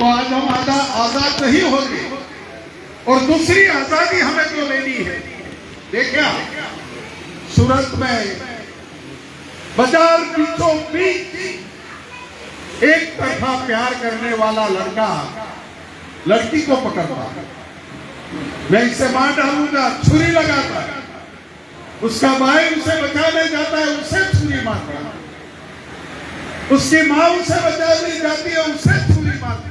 तो आज हम आजाद नहीं होंगे। और दूसरी आजादी हमें जो लेनी है, देखिए सूरत में बाजार बीचों बीच एक तरफा प्यार करने वाला लड़का लड़की को पकड़ता, मैं इसे मार डालूंगा, छुरी लगाता, उसका भाई उसे बचाने जाता है, उसे छुरी मारता है, उसकी माँ उसे बचाने जाती है, उसे छुरी मारती है,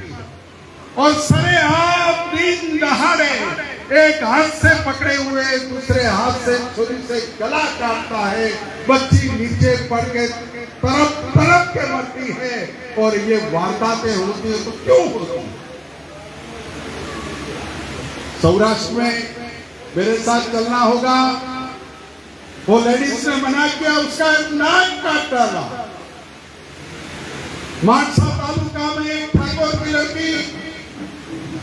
और सरेआम दिन दहाड़े एक हाथ से पकड़े हुए दूसरे हाथ से छुरी से गला काटता है, बच्ची नीचे पड़ के तरफ तरफ के मरती है। और ये वारदातें होती है तो क्यों होती है? सौराष्ट्र में मेरे साथ चलना होगा, वो लेडीज ने मना किया, उसका नाक काट डाला। मानसा तालुका में एक ठाकुर की लड़की,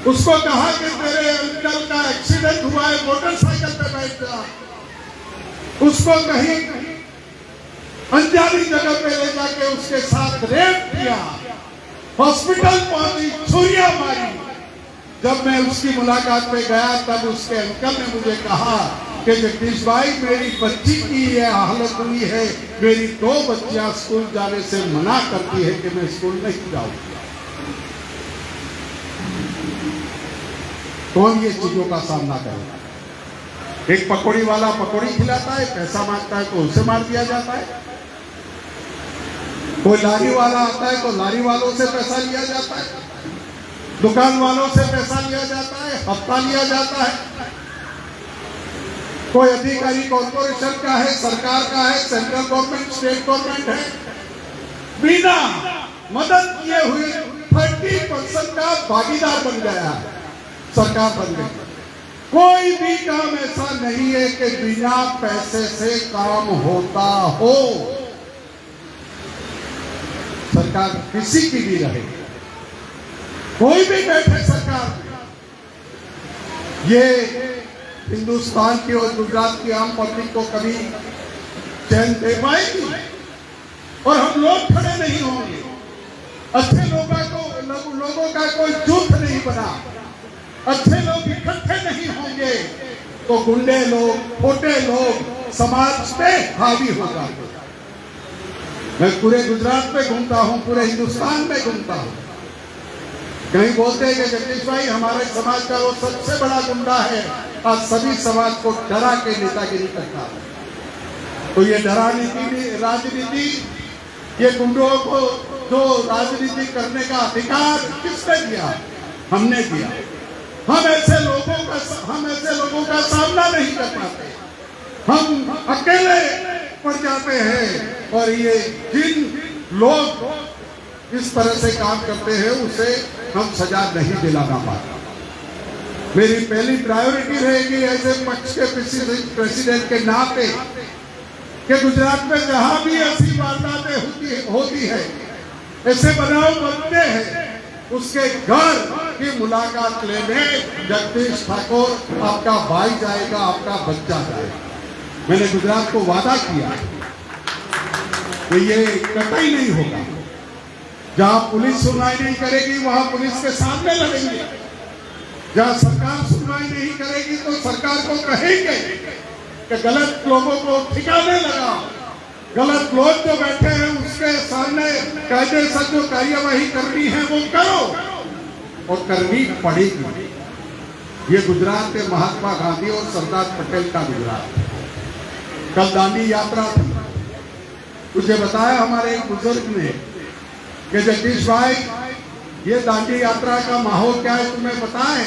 उसको कहा कि तेरे अंकल का एक्सीडेंट हुआ है, मोटरसाइकिल पे बैठ जा। उसको कहीं अनजानी जगह पे ले जाके उसके साथ रेप किया, हॉस्पिटल पहुंची, छुरियां मारी। जब मैं उसकी मुलाकात पे गया तब उसके अंकल ने मुझे कहा कि जगदीश भाई, मेरी बच्ची की यह हालत हुई है, मेरी 2 बच्चियां स्कूल जाने से मना करती है कि मैं स्कूल नहीं जाऊंगा। कौन ये चीजों का सामना करेगा? एक पकौड़ी वाला पकौड़ी खिलाता है, पैसा मांगता है तो उसे मार दिया जाता है। कोई लारी वाला आता है तो लारी वालों से पैसा लिया जाता है, दुकान वालों से पैसा लिया जाता है, हफ्ता लिया जाता है। कोई अधिकारी कॉर्पोरेशन का है, सरकार का है, सेंट्रल गवर्नमेंट, स्टेट गवर्नमेंट है, बिना मदद किए हुए 30% का भागीदार बन गया है, सरकार बन गई। कोई भी काम ऐसा नहीं है कि बिना पैसे से काम होता हो। सरकार किसी की भी रहे, कोई भी बैठे सरकार में, ये हिंदुस्तान की और गुजरात की आम पब्लिक को कभी चैन दे पाएगी। और हम लोग खड़े नहीं होंगे, अच्छे लोगों का कोई जुट नहीं बना, अच्छे लोग इकट्ठे नहीं होंगे तो गुंडे लोग, छोटे लोग समाज पे हावी हो जाते। मैं पूरे गुजरात में घूमता हूं, पूरे हिंदुस्तान में घूमता हूं। कहीं बोलते हैं कि जगदीश भाई, हमारे समाज का वो सबसे बड़ा गुंडा है, आज सभी समाज को डरा के नेतागिरी करता है। तो ये राजनीति, ये गुंडों को जो राजनीति करने का अधिकार किसने दिया? हमने दिया। हम ऐसे लोगों का सामना नहीं कर पाते, हम अकेले पड़ जाते हैं। और ये जिन लोग इस तरह से काम करते हैं उसे हम सजा नहीं दिलाना पाते। मेरी पहली प्रायोरिटी रहेगी ऐसे पक्ष के प्रेसिडेंट के नाते कि गुजरात में जहां भी ऐसी वारदातें होती है, ऐसे बनाव बनते हैं, उसके घर की मुलाकात लेने जगदीश ठाकुर आपका भाई जाएगा, आपका बच्चा जाएगा। मैंने गुजरात को वादा किया कि ये कतई नहीं होगा। जहां पुलिस सुनवाई नहीं करेगी वहां पुलिस के सामने लड़ेंगे, जहां सरकार सुनवाई नहीं करेगी तो सरकार को कहेंगे कि गलत लोगों को ठिकाने लगाओ, गलत लोग जो बैठे हैं उसके सामने कायदे से जो कार्यवाही करनी है वो करो, और करनी पड़ेगी। ये गुजरात के महात्मा गांधी और सरदार पटेल का गुजरात। कल दांडी यात्रा थी, मुझे बताया हमारे एक बुजुर्ग ने कि जगदीश भाई, ये दांडी यात्रा का माहौल क्या है तुम्हें पता है?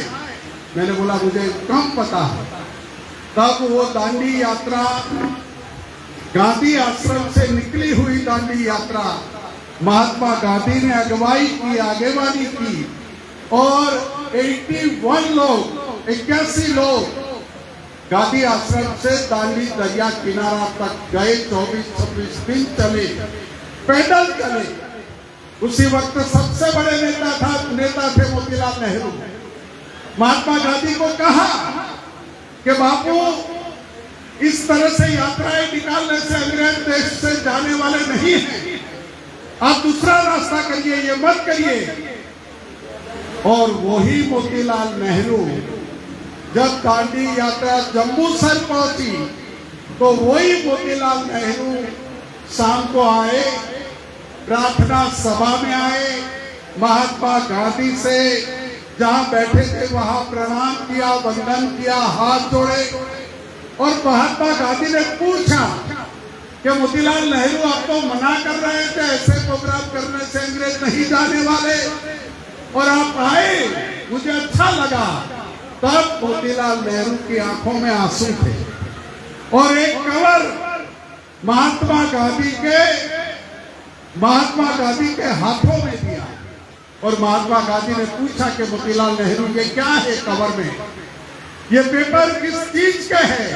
मैंने बोला मुझे कम पता है। तब वो दांडी यात्रा गांधी आश्रम से निकली हुई दांडी यात्रा, महात्मा गांधी ने अगुवाई की, आगेवानी की, और 81 लोग गांधी आश्रम से दांडी दरिया किनारा तक गए। 24-26 दिन चले, पैदल चले। उसी वक्त सबसे बड़े नेता थे मोतीलाल नेहरू। महात्मा गांधी को कहा कि बापू, इस तरह से यात्राएं निकालने से अंग्रेज देश से जाने वाले नहीं हैं, आप दूसरा रास्ता करिए, ये मत करिए। और वही मोतीलाल नेहरू जब दांडी यात्रा जम्बूसर पहुंची तो वही मोतीलाल नेहरू शाम को आए, प्रार्थना सभा में आए, महात्मा गांधी से जहां बैठे थे वहां प्रणाम किया, वंदन किया, हाथ जोड़े। और महात्मा गांधी ने पूछा कि मोतीलाल नेहरू आपको मना कर रहे थे, ऐसे प्रोग्राम करने से अंग्रेज नहीं जाने वाले, और आप आए, मुझे अच्छा लगा। तब मोतीलाल नेहरू की आंखों में आंसू थे और एक कवर महात्मा गांधी के हाथों में दिया। और महात्मा गांधी ने पूछा कि मोतीलाल नेहरू ये क्या है कवर में, ये पेपर किस चीज के है?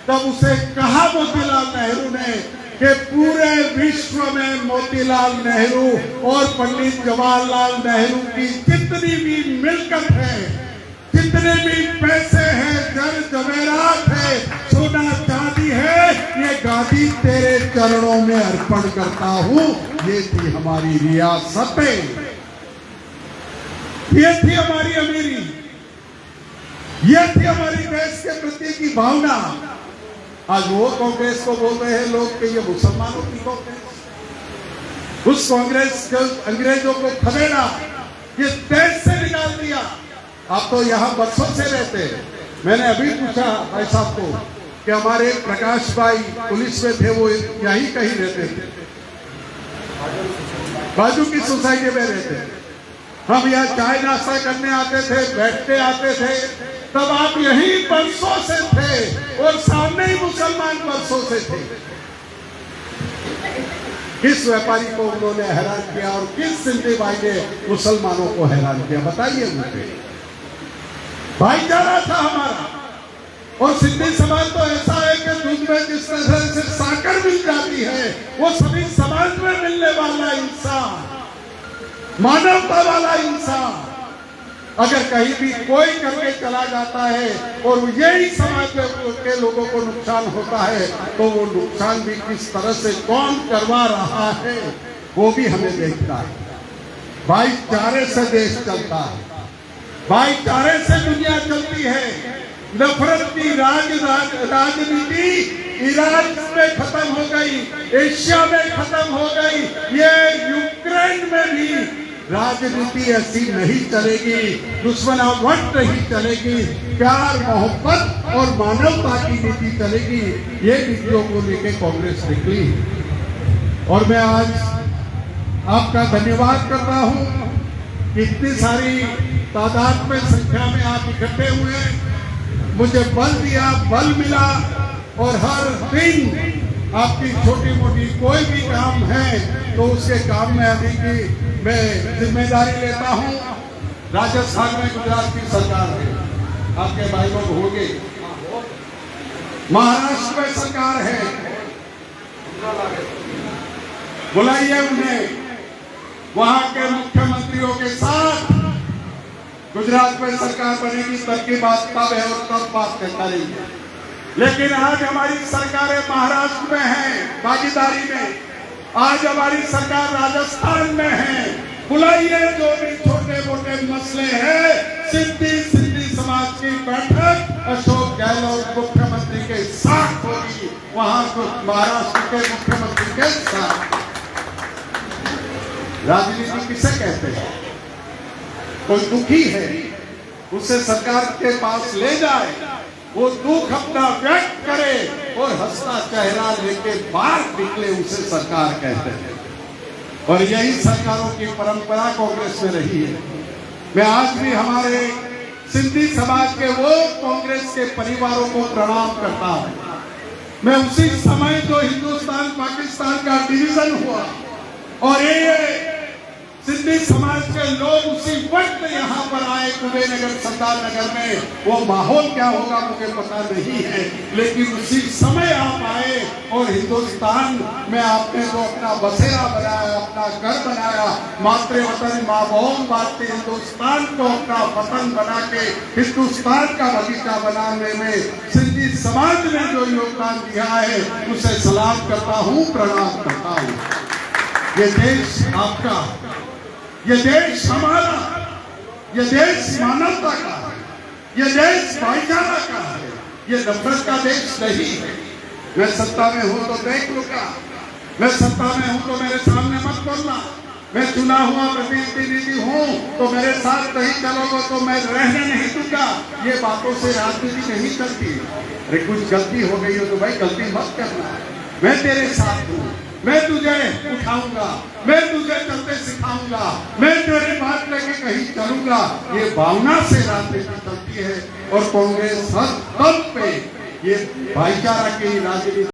तब उसे कहा मोतीलाल नेहरू ने कि पूरे विश्व में मोतीलाल नेहरू और पंडित जवाहरलाल नेहरू की जितनी भी मिल्कत है, जितने भी पैसे हैं, जर जवेरात है, सोना चांदी है, ये गांधी तेरे चरणों में अर्पण करता हूं। ये थी हमारी रियासतें, ये थी हमारी अमीरी, ये थी हमारी देश के प्रति की भावना। आज वो कांग्रेस को बोल रहे हैं लोग कि ये मुसलमानों की कांग्रेस, उस कांग्रेस जो अंग्रेजों को खदेड़ा, ये देश से निकाल दिया। आप तो यहाँ बरसों से रहते हैं। मैंने अभी पूछा भाई साहब को कि हमारे प्रकाश भाई पुलिस में थे, वो यहीं कहीं रहते थे, बाजू की सोसाइटी में रहते थे। हम यहाँ चाय नाश्ता करने आते थे, बैठते आते थे, तब आप यहीं बरसों से थे और सामने ही मुसलमान बरसों से थे। किस व्यापारी को उन्होंने हैरान किया और किस सिंधी भाई ने मुसलमानों को हैरान किया, बताइए मुझे। भाईचारा था हमारा। और सिंधी समाज तो ऐसा है कि दूध में जिस तरह से साकर मिल जाती है, वो सभी समाज में मिलने वाला इंसान, मानवता वाला इंसान, अगर कहीं भी कोई करके चला जाता है और यही समाज के लोगों को नुकसान होता है, तो वो नुकसान भी किस तरह से कौन करवा रहा है वो भी हमें देखता है। भाईचारे से देश चलता है, भाईचारे से दुनिया चलती है। नफरत की राजनीति इराक में खत्म हो गई, एशिया में खत्म हो गई, ये यूक्रेन में भी राजनीति ऐसी नहीं चलेगी, दुश्मनावट नहीं चलेगी, प्यार मोहब्बत और मानवता की नीति चलेगी। ये नीतियों को लेकर कांग्रेस निकली। और मैं आज आपका धन्यवाद करता हूं कि इतनी सारी तादाद में, संख्या में आप इकट्ठे हुए, मुझे बल दिया, बल मिला। और हर दिन आपकी छोटी मोटी कोई भी काम है तो उसके काम में आने की मैं जिम्मेदारी लेता हूं। राजस्थान में गुजरात की सरकार है, आपके भाई लोग होंगे। महाराष्ट्र में सरकार है, बुलाइए उन्हें, वहां के मुख्यमंत्रियों के साथ गुजरात में सरकार बनेगी, तब की बात तब है और तब बात करेंगे। लेकिन आज हमारी सरकारें महाराष्ट्र में हैं, भागीदारी में। आज हमारी सरकार राजस्थान में है। बुलाइए जो भी छोटे मोटे मसले हैं, सिंधी समाज की बैठक अशोक गहलोत मुख्यमंत्री के साथ होगी, वहां महाराष्ट्र के मुख्यमंत्री के साथ। राजनीति किसे कहते हैं? कोई दुखी है, उसे सरकार के पास ले जाए, वो दुख अपना व्यक्त करे और हंसता चेहरा लेके बाहर निकले, उसे सरकार कहते हैं। और यही सरकारों की परंपरा कांग्रेस में रही है। मैं आज भी हमारे सिंधी समाज के वो कांग्रेस के परिवारों को प्रणाम करता हूं। मैं उसी समय जो हिंदुस्तान पाकिस्तान का डिवीजन हुआ और ये सिंधी समाज के लोग उसी वक्त यहाँ पर आए कुबेरनगर, सरदार नगर में, वो माहौल क्या होगा मुझे पता नहीं है, लेकिन उसी समय आप आए और हिंदुस्तान में आपने जो अपना बसेरा बनाया, अपना घर बनाया, मातृ वतन माँ बहन बात के हिंदुस्तान को अपना वतन बना के हिंदुस्तान का बगीचा बनाने में सिंधी समाज ने जो योगदान दिया है, उसे सलाम करता हूँ, प्रणाम करता हूँ। ये देश आपका, ये देश हमारा, ये देश मानवता का है, ये देश भाईचारा का है, ये नफरत का देश नहीं है। मैं सत्ता में हूं तो देख लूंगा, मैं सत्ता में हूं तो मेरे सामने मत बोलना, मैं चुना हुआ प्रतिनिधि हूं तो मेरे साथ नहीं चलोगे तो मैं रहने नहीं दूंगा। ये बातों से राजनीति नहीं चलती। अरे कुछ गलती हो गई हो तो भाई गलती मत करना, मैं तेरे साथ हूं, मैं तुझे उठाऊंगा, मैं तुझे चलते सिखाऊंगा, मैं तेरे बात लेके कहीं चलूंगा। ये भावना से राजनीति चलती है और कांग्रेस हर तब पे ये भाईचारा की राजनीति